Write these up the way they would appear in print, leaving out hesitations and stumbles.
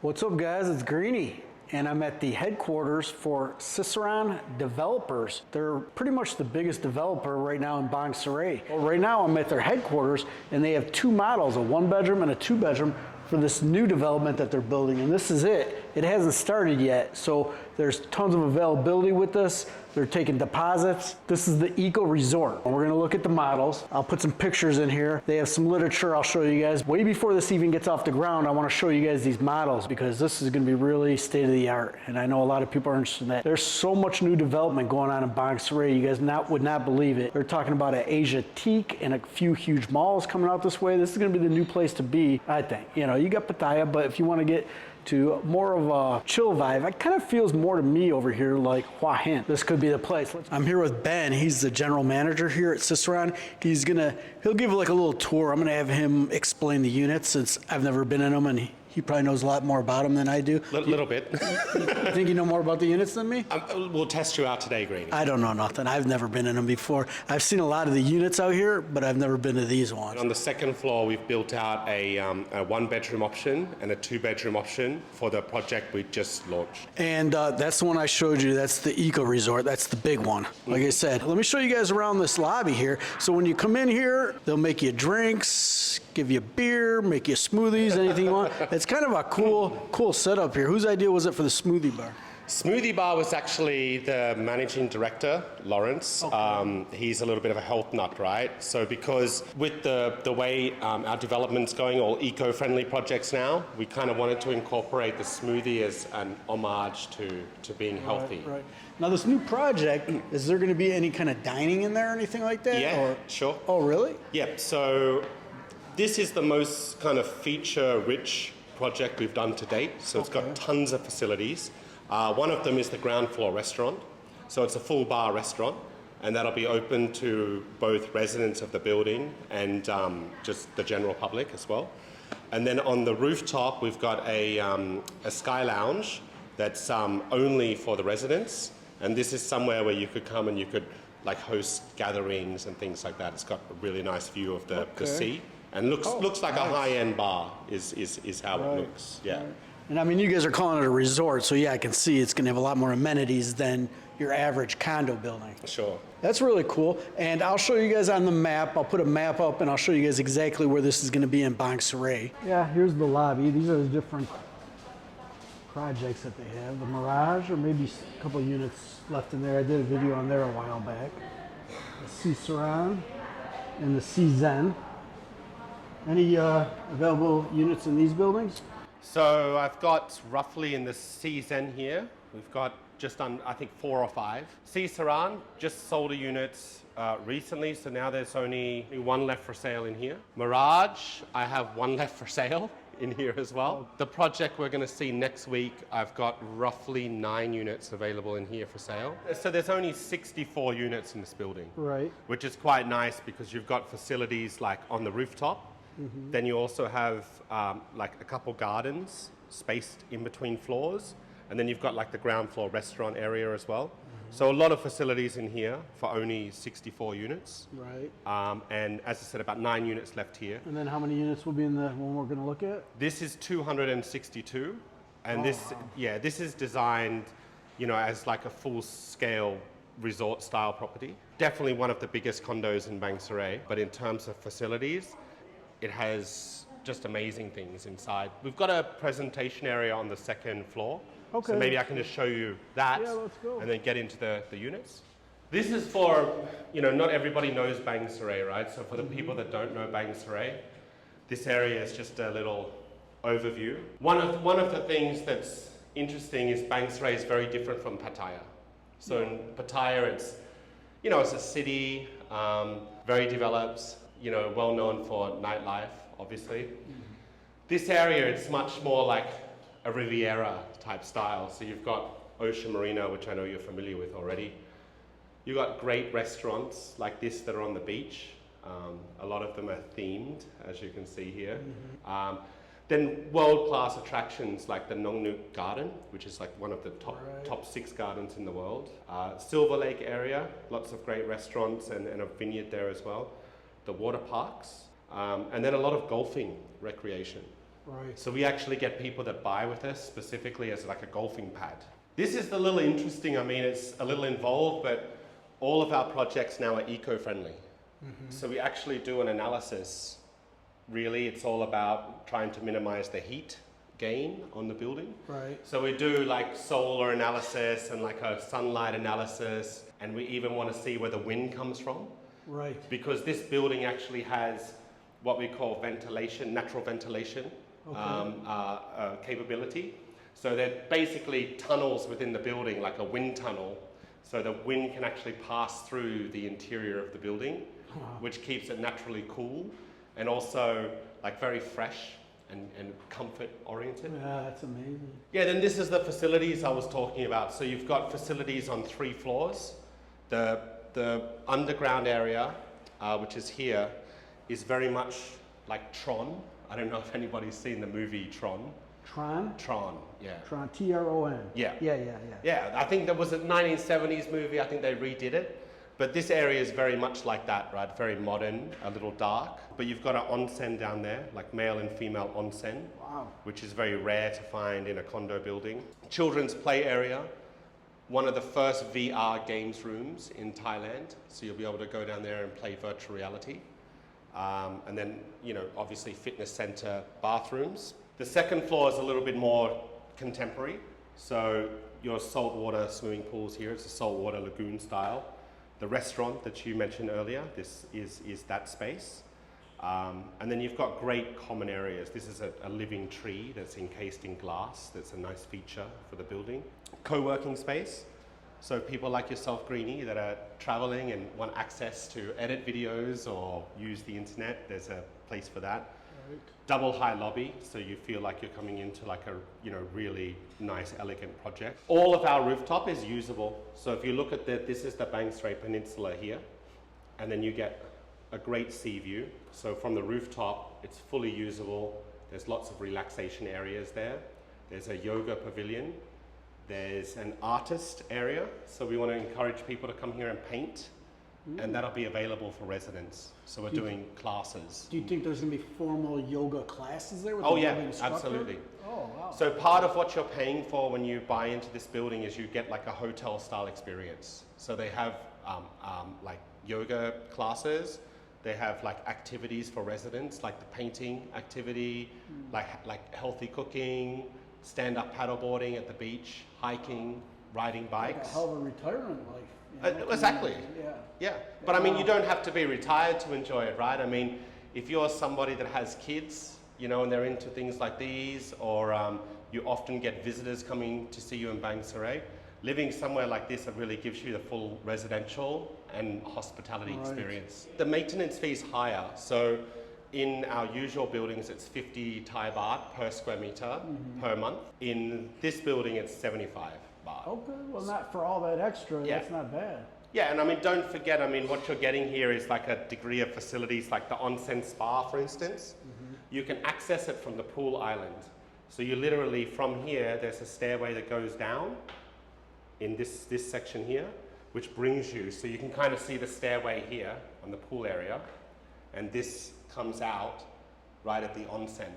What's up, guys? It's Greeny, and I'm at the headquarters for Sisaran Developers. They're pretty much the biggest developer right now in Bang Saray. Well, right now I'm at their headquarters, and they have two models, a 1-bedroom and a 2-bedroom, for this new development that they're building, and this is it. It hasn't started yet, so there's tons of availability with this. They're taking deposits. This is the Eco Resort. We're gonna look at the models. I'll put some pictures in here. They have some literature I'll show you guys. Way before this even gets off the ground, I wanna show you guys these models because this is gonna be really state of the art, and I know a lot of people are interested in that. There's so much new development going on in Bang Saray, you guys would not believe it. They're talking about an Asia Teak and a few huge malls coming out this way. This is gonna be the new place to be, I think. You know, you got Pattaya, but if you wanna get to more of a chill vibe, it kind of feels more to me over here like Hua Hin. This could be the place. I'm here with Ben. He's the general manager here at Sisaran. He'll give like a little tour. I'm gonna have him explain the units since I've never been in them, and he probably knows a lot more about them than I do. Little bit. You think you know more about the units than me? We'll test you out today, Greeny. I don't know nothing. I've never been in them before. I've seen a lot of the units out here, but I've never been to these ones. And on the second floor, we've built out a 1-bedroom option and a 2-bedroom option for the project we just launched. And that's the one I showed you. That's the Eco Resort. That's the big one. Like I said, let me show you guys around this lobby here. So when you come in here, they'll make you drinks, give you beer, make you smoothies, anything you want. It's kind of a cool setup here. Whose idea was it for the smoothie bar? Smoothie bar was actually the managing director, Lawrence. Okay. He's a little bit of a health nut, right? So because with the way our development's going, all eco-friendly projects now, we kind of wanted to incorporate the smoothie as an homage to being healthy. Right. Now this new project, is there going to be any kind of dining in there or anything like that? Yeah, sure. Oh, really? Yep. So this is the most kind of feature-rich project we've done to date. So it's got tons of facilities. One of them is the ground floor restaurant. So it's a full bar restaurant, and that'll be open to both residents of the building and just the general public as well. And then on the rooftop, we've got a sky lounge that's only for the residents. And this is somewhere where you could come and you could like host gatherings and things like that. It's got a really nice view of the sea. And looks like a high-end bar is how it looks. Yeah. Right. And I mean, you guys are calling it a resort, so yeah, I can see it's going to have a lot more amenities than your average condo building. Sure. That's really cool. And I'll show you guys on the map. I'll put a map up and I'll show you guys exactly where this is going to be in Bang Saray. Yeah, here's the lobby. These are the different projects that they have. The Mirage, or maybe a couple of units left in there. I did a video on there a while back. The Sisaran and the Sisaran. Any available units in these buildings? So I've got roughly in the season here, we've got just I think 4 or 5. Sisaran just sold a unit recently, so now there's only 1 left for sale in here. Mirage, I have 1 left for sale in here as well. The project we're going to see next week, I've got roughly 9 units available in here for sale. So there's only 64 units in this building, right? Which is quite nice because you've got facilities like on the rooftop. Mm-hmm. Then you also have like a couple gardens spaced in between floors. And then you've got like the ground floor restaurant area as well. Mm-hmm. So a lot of facilities in here for only 64 units. Right. And as I said, about 9 units left here. And then how many units will be in the one we're going to look at? This is 262. And this is designed, you know, as like a full-scale resort style property. Definitely one of the biggest condos in Bang Saray. But in terms of facilities, it has just amazing things inside. We've got a presentation area on the 2nd floor. Okay. So maybe I can just show you that. Yeah, let's go. And then get into the units. This is for, you know, not everybody knows Bang Saray, right? So for the people that don't know Bang Saray, this area is just a little overview. One of the things that's interesting is Bang Saray is very different from Pattaya. So in Pattaya, it's, you know, it's a city, very developed, you know, well known for nightlife, obviously. Mm-hmm. This area, it's much more like a Riviera type style. So you've got Ocean Marina, which I know you're familiar with already. You've got great restaurants like this that are on the beach. A lot of them are themed, as you can see here. Mm-hmm. Then world-class attractions like the Nongnuk Garden, which is like one of the top 6 gardens in the world. Silver Lake area, lots of great restaurants and a vineyard there as well. The water parks. and then a lot of golfing recreation. Right. So we actually get people that buy with us specifically as like a golfing pad. This is a little interesting. I mean, it's a little involved, but all of our projects now are eco-friendly. So we actually do an analysis. Really, it's all about trying to minimize the heat gain on the building. Right. So we do like solar analysis and like a sunlight analysis, and we even want to see where the wind comes from. Right. Because this building actually has what we call ventilation, natural ventilation capability. So they're basically tunnels within the building, like a wind tunnel, so the wind can actually pass through the interior of the building, which keeps it naturally cool and also like very fresh and comfort oriented. Yeah, that's amazing. Yeah, then this is the facilities I was talking about. So you've got facilities on 3 floors. The underground area, which is here, is very much like Tron. I don't know if anybody's seen the movie Tron. Tron? Tron, yeah. Tron, T-R-O-N. Yeah. Yeah. Yeah, I think there was a 1970s movie. I think they redid it. But this area is very much like that, right? Very modern, a little dark. But you've got an onsen down there, like male and female onsen. Wow. Which is very rare to find in a condo building. Children's play area. One of the first VR games rooms in Thailand. So you'll be able to go down there and play virtual reality. And then, obviously fitness center, bathrooms. The second floor is a little bit more contemporary. So your saltwater swimming pools here, it's a saltwater lagoon style. The restaurant that you mentioned earlier, this is that space. And then you've got great common areas. This is a living tree that's encased in glass. That's a nice feature for the building. Co-working space. So people like yourself, Greeny, that are traveling and want access to edit videos or use the internet, there's a place for that. Right. Double high lobby, so you feel like you're coming into like a really nice, elegant project. All of our rooftop is usable. So if you look at this is the Bang Saray Peninsula here, and then you get a great sea view. So from the rooftop, it's fully usable. There's lots of relaxation areas there. There's a yoga pavilion. There's an artist area. So we want to encourage people to come here and paint. And that'll be available for residents. So we're doing classes. Do you think there's going to be formal yoga classes there? With Oh the yeah, yoga instructor? absolutely. Oh wow. So part of what you're paying for when you buy into this building is you get like a hotel style experience. So they have like yoga classes. They have like activities for residents, like the painting activity, like healthy cooking, stand-up paddleboarding at the beach, hiking, riding bikes. Like a hell of a retirement life. Exactly. Yeah. But I mean, Wow. you don't have to be retired to enjoy it, right? I mean, if you're somebody that has kids, and they're into things like these, or you often get visitors coming to see you in Bang Saray, living somewhere like this, it really gives you the full residential and hospitality experience. The maintenance fee is higher. So in our usual buildings, it's 50 Thai baht per square meter per month. In this building, it's 75 baht. Okay, well, not for all that extra. Yeah. That's not bad. Yeah, and I mean, don't forget, what you're getting here is like a degree of facilities, like the onsen spa, for instance. You can access it from the pool island. So you literally, from here, there's a stairway that goes down in this section here, which brings you, so you can kind of see the stairway here on the pool area, and this comes out right at the onsen.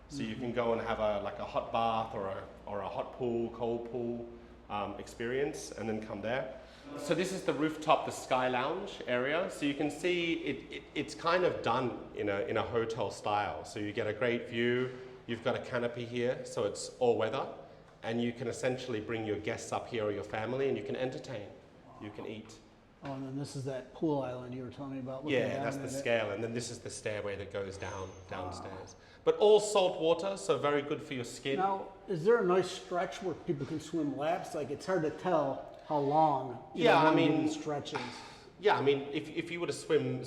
So you can go and have a hot bath or a hot pool, cold pool experience, and then come there. So this is the rooftop, the Sky Lounge area. So you can see it's kind of done in a hotel style. So you get a great view. You've got a canopy here, so it's all weather, and you can essentially bring your guests up here or your family, and you can entertain. You can eat. Oh, and then this is that pool island you were telling me about. Yeah, that's the scale, and then this is the stairway that goes downstairs. But all salt water, so very good for your skin. Now, is there a nice stretch where people can swim laps? Like, it's hard to tell how long one given stretch is. Yeah, I mean, if you were to swim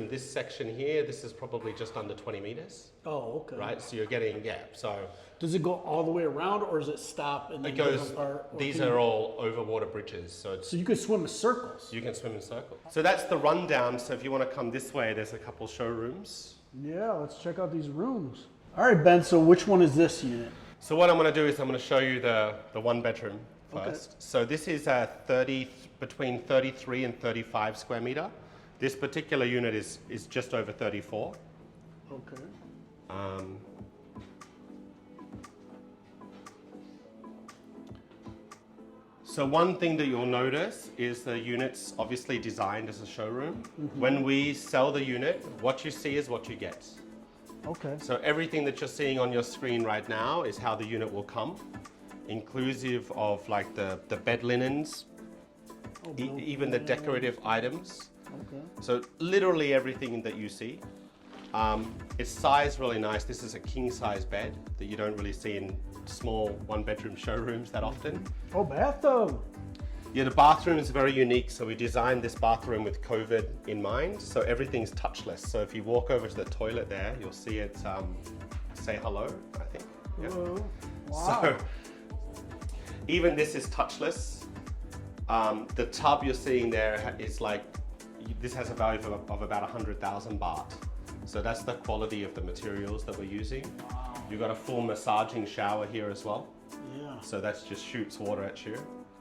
this section here, this is probably just under 20 meters. Oh, okay. Right, so you're getting, so. Does it go all the way around, or does it stop in the It goes, different part? these are all overwater bridges, so So you could swim in circles? you can swim in circles. So that's the rundown, so if you want to come this way, there's a couple showrooms. Yeah, let's check out these rooms. All right, Ben, so which one is this unit? So what I'm going to do is I'm going to show you the one bedroom first. Okay. So this is between 33 and 35 square meter. This particular unit is just over 34. Okay. So one thing that you'll notice is the unit's obviously designed as a showroom. When we sell the unit, what you see is what you get. Okay. So everything that you're seeing on your screen right now is how the unit will come, inclusive of like the bed linens, even the decorative items. Okay. So literally everything that you see. It's sized really nice. This is a king size bed that you don't really see in small one bedroom showrooms that often. Oh, bathtub. Yeah, the bathroom is very unique. So we designed this bathroom with COVID in mind. So everything's touchless. So if you walk over to the toilet there, you'll see it say hello, I think. Yeah. Whoa. Wow. So even this is touchless. The tub you're seeing there is like, this has a value of about 100,000 baht. So that's the quality of the materials that we're using. Wow. You've got a full massaging shower here as well. Yeah. So that just shoots water at you.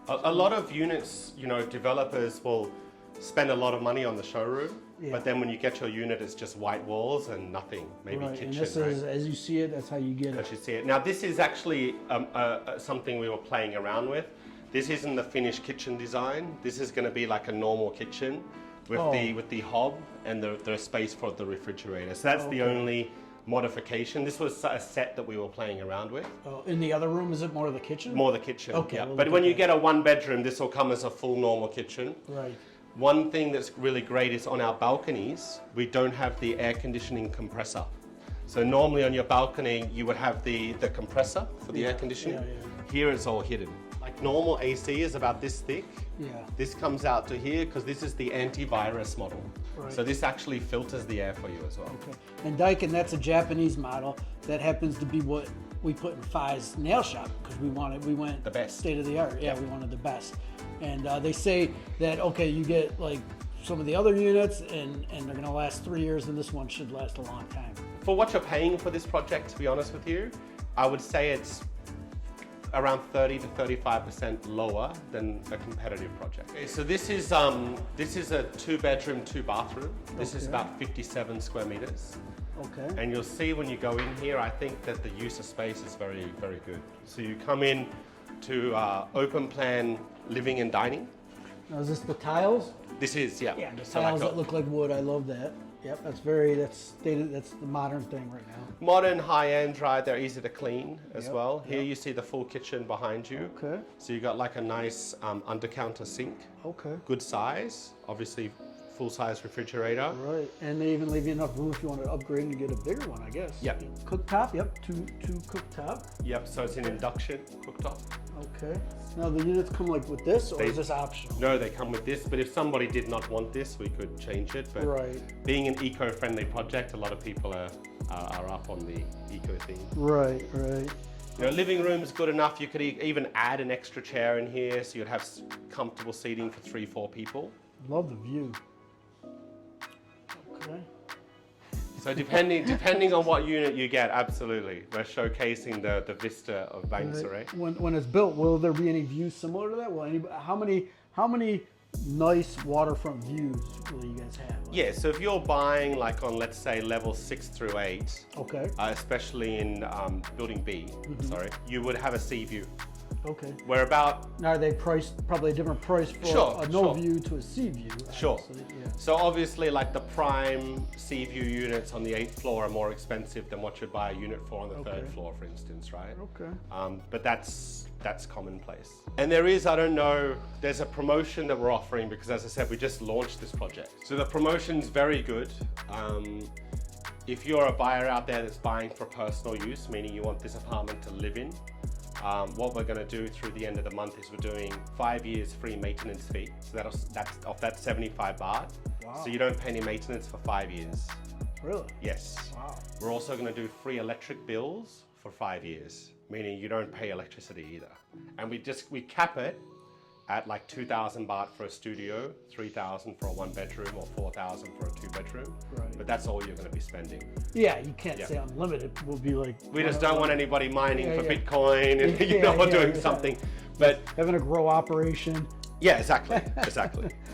A lot of units, you know, developers will spend a lot of money on the showroom, but then when you get your unit, it's just white walls and nothing, maybe Right. kitchen. And this is, as you see it, that's how you get it. As you see it. Now this is actually something we were playing around with. This isn't the finished kitchen design. This is going to be like a normal kitchen with the hob and the space for the refrigerator. So that's the only modification. This was a set that we were playing around with. Oh, in the other room, is it more the kitchen? More the kitchen. Okay, Yeah. we'll But look when at you that. get a one bedroom, this will come as a full normal kitchen. Right. One thing that's really great is on our balconies, we don't have the air conditioning compressor. So normally on your balcony, you would have the compressor for the air conditioning. Yeah. Here it's all hidden. Like normal AC is about this thick. Yeah. This comes out to here because this is the antivirus model. Right. So this actually filters the air for you as well. Okay. And Daikin, that's a Japanese model. That happens to be what we put in Phi's nail shop because we went The best. state of the art. Yeah, we wanted the best. And they say that, okay, you get like some of the other units and they're gonna last 3 years and this one should last a long time. For what you're paying for this project, to be honest with you, I would say it's around 30 to 35% lower than a competitive project. Okay, so this is a 2-bedroom, 2-bathroom. This is about 57 square meters. Okay. And you'll see when you go in here, I think that the use of space is very, very good. So you come in to open plan living and dining. Now is this the tiles? This is, yeah. Yeah, the So tiles like that look like wood. I love that. Yep, that's the modern thing right now. modern, high-end, right? They're easy to clean as well. Here you see the full kitchen behind you. Okay. So you got like a nice under-counter sink. Okay. Good size, obviously full-size refrigerator. Right, and they even leave you enough room if you want to upgrade and get a bigger one, I guess. Yep. Cooktop, yep, two cooktop. Yep, so it's an induction cooktop. Okay. Now the units come like with this, or They- is this optional? No, they come with this, but if somebody did not want this, we could change it. But Right. being an eco-friendly project, a lot of people are up on the eco theme. Right, right. You know, living room's good enough. You could even add an extra chair in here, so you'd have comfortable seating for 3-4 people. Love the view. Okay. So depending on what unit you get, absolutely. We're showcasing the vista of Bang Saray. When it's built, will there be any views similar to that? Will how many nice waterfront views will you guys have? Yeah, so if you're buying like on, let's say, level 6 through 8, Okay. especially in building B, sorry, you would have a sea view. Okay. We're about Now are they priced probably a different price for Sure, a no sure. view to a sea view? Sure. obviously, yeah. So obviously, like the prime sea view units on the 8th floor are more expensive than what you'd buy a unit for on the 3rd floor, for instance, right? Okay. But that's commonplace. And there is, I don't know, there's a promotion that we're offering because, as I said, we just launched this project. So the promotion's very good. If you're a buyer out there that's buying for personal use, meaning you want this apartment to live in, what we're going to do through the end of the month is we're doing 5 years free maintenance fee. So that's off that 75 baht. Wow. So you don't pay any maintenance for 5 years. Really? Yes. Wow. We're also going to do free electric bills for 5 years, meaning you don't pay electricity either. And we cap it at like 2,000 baht for a studio, 3,000 for a 1-bedroom, or 4,000 for a 2-bedroom. Right. But that's all you're going to be spending. Yeah, you can't say unlimited. We'll be like We just don't want anybody mining for yeah. Bitcoin and or doing something. But having a grow operation. Yeah, exactly.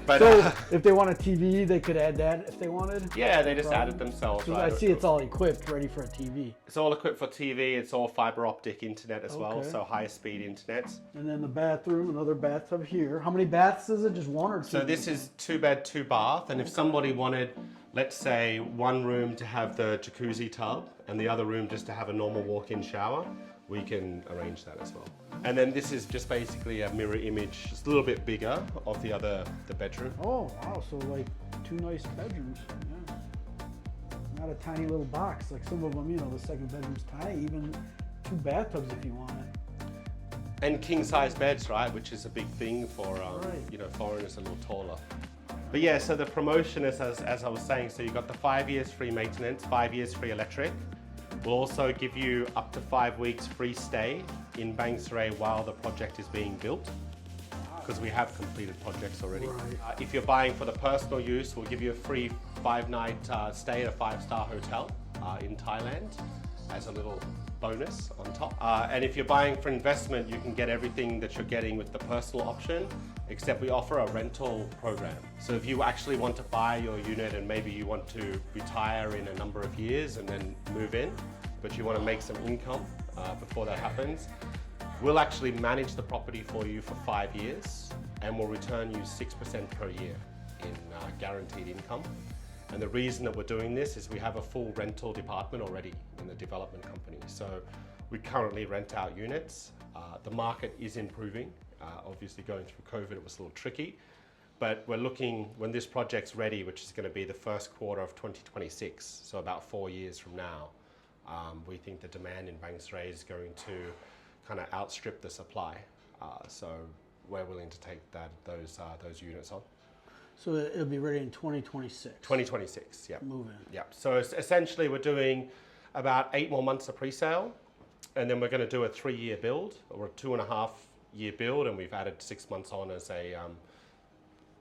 But So if they want a TV, they could add that if they wanted? yeah, they just added themselves. So Right? I see it's all equipped, ready for a TV. It's all equipped for TV. It's all fiber optic internet as well, Okay. so high speed internet. And then the bathroom, another bathtub here. How many baths is it? Just one or two? So this is 2 bed, 2 bath, and if somebody wanted, let's say, one room to have the jacuzzi tub and the other room just to have a normal walk-in shower, we can arrange that as well. And then this is just basically a mirror image, just a little bit bigger of the bedroom. Oh, wow. So like 2 nice bedrooms. Yeah. Not a tiny little box. Like some of them, you know, the second bedroom's tiny. Even 2 bathtubs if you want it. And king-size beds, right, which is a big thing for Right. you know, foreigners a little taller. But yeah, so the promotion is as I was saying. So you got the 5 years free maintenance, 5 years free electric. We'll also give you up to 5 weeks free stay in Bang Saray while the project is being built, because we have completed projects already. Right. If you're buying for the personal use, we'll give you a free 5-night stay at a 5-star hotel in Thailand as a little bonus on top. And if you're buying for investment, you can get everything that you're getting with the personal option, except we offer a rental program. So if you actually want to buy your unit and maybe you want to retire in a number of years and then move in, but you want to make some income before that happens, we'll actually manage the property for you for 5 years and we'll return you 6% per year in guaranteed income. And the reason that we're doing this is we have a full rental department already in the development company. So we currently rent out units. The market is improving. Obviously going through COVID, it was a little tricky, but we're looking, when this project's ready, which is going to be the first quarter of 2026, so about 4 years from now, we think the demand in Bang Saray is going to kind of outstrip the supply. So we're willing to take those units on. So it'll be ready in 2026. 2026, yeah. Move in. Yeah. So essentially we're doing about 8 more months of pre-sale, and then we're going to do a 3-year build or a 2.5-year build, and we've added 6 months on as a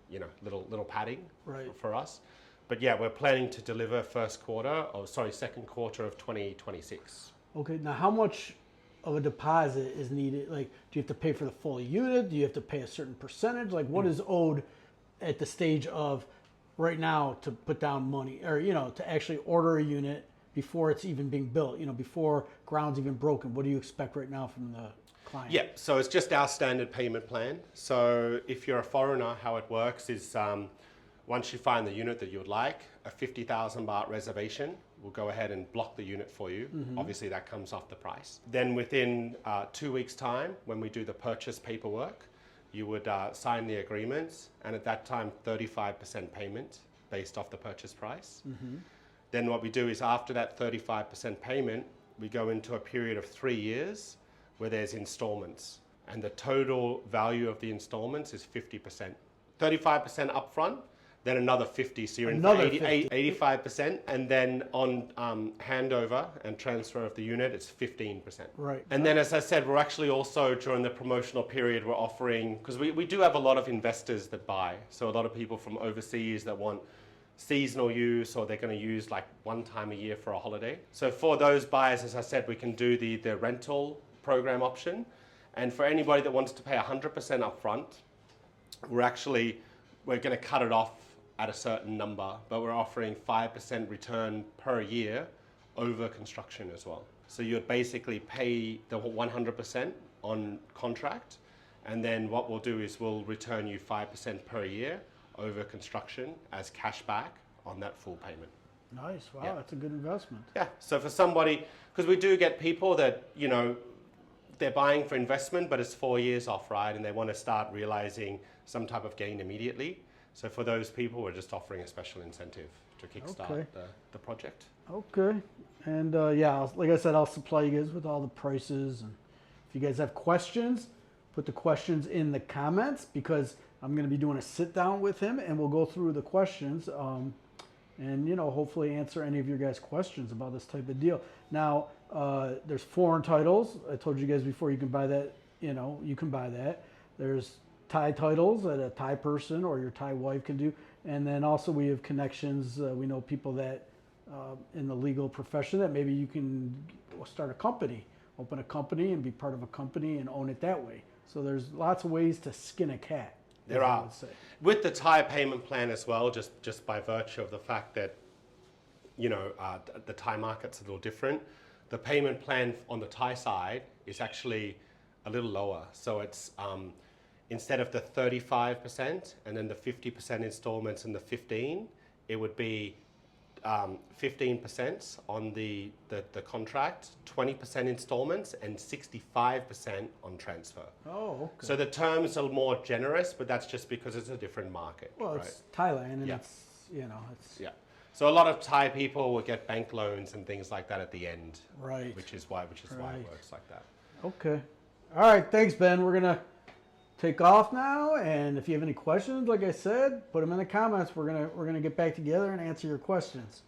you know, little padding for us. But yeah, we're planning to deliver second quarter of 2026. Okay. Now, how much of a deposit is needed? Like, do you have to pay for the full unit? Do you have to pay a certain percentage? Like, what is owed at the stage of right now to put down money, or, you know, to actually order a unit before it's even being built, you know, before ground's even broken? What do you expect right now from the client? Yeah, so it's just our standard payment plan. So if you're a foreigner, how it works is once you find the unit that you would like, a 50,000 baht reservation will go ahead and block the unit for you. Obviously that comes off the price. Then within 2 weeks' time, when we do the purchase paperwork, you would sign the agreements, and at that time 35% payment based off the purchase price. Then what we do is after that 35% payment, we go into a period of 3 years where there's installments, and the total value of the installments is 50%. 35% upfront, then another 50, so you're in for 85%, and then on handover and transfer of the unit, it's 15%. Right. And then, as I said, we're actually also, during the promotional period, we're offering, because we do have a lot of investors that buy, so a lot of people from overseas that want seasonal use, or they're going to use like one time a year for a holiday. So for those buyers, as I said, we can do the rental program option. And for anybody that wants to pay 100% upfront, we're going to cut it off at a certain number, but we're offering 5% return per year over construction as well. So you'd basically pay the 100% on contract, and then what we'll do is we'll return you 5% per year over construction as cash back on that full payment. Nice. Wow, Yeah. that's a good investment. Yeah, so for somebody, because we do get people that, you know, they're buying for investment, but it's 4 years off, right? And they want to start realizing some type of gain immediately. So for those people, we're just offering a special incentive to kickstart the project. Okay. And yeah, like I said, I'll supply you guys with all the prices. And if you guys have questions, put the questions in the comments, because I'm going to be doing a sit down with him and we'll go through the questions and, you know, hopefully answer any of your guys' questions about this type of deal. Now, there's foreign titles. I told you guys before, you can buy that, you know, you can buy that. There's Thai titles that a Thai person or your Thai wife can do. And then also we have connections. We know people that in the legal profession that maybe you can start a company, open a company and be part of a company and own it that way. So there's lots of ways to skin a cat. There as I are. would say. With the Thai payment plan as well, just by virtue of the fact that, the Thai market's a little different. The payment plan on the Thai side is actually a little lower. So it's instead of the 35% and then the 50% installments and the 15, it would be 15% on the contract, 20% installments, and 65% on transfer. Oh, okay. So the terms are more generous, but that's just because it's a different market. Well, right? it's Thailand, and Yeah. it's it's Yeah. So a lot of Thai people will get bank loans and things like that at the end. Right. Which is why it Right. works like that. okay. All right, thanks, Ben. We're gonna take off now, and if you have any questions, like I said, put them in the comments. We're gonna get back together and answer your questions.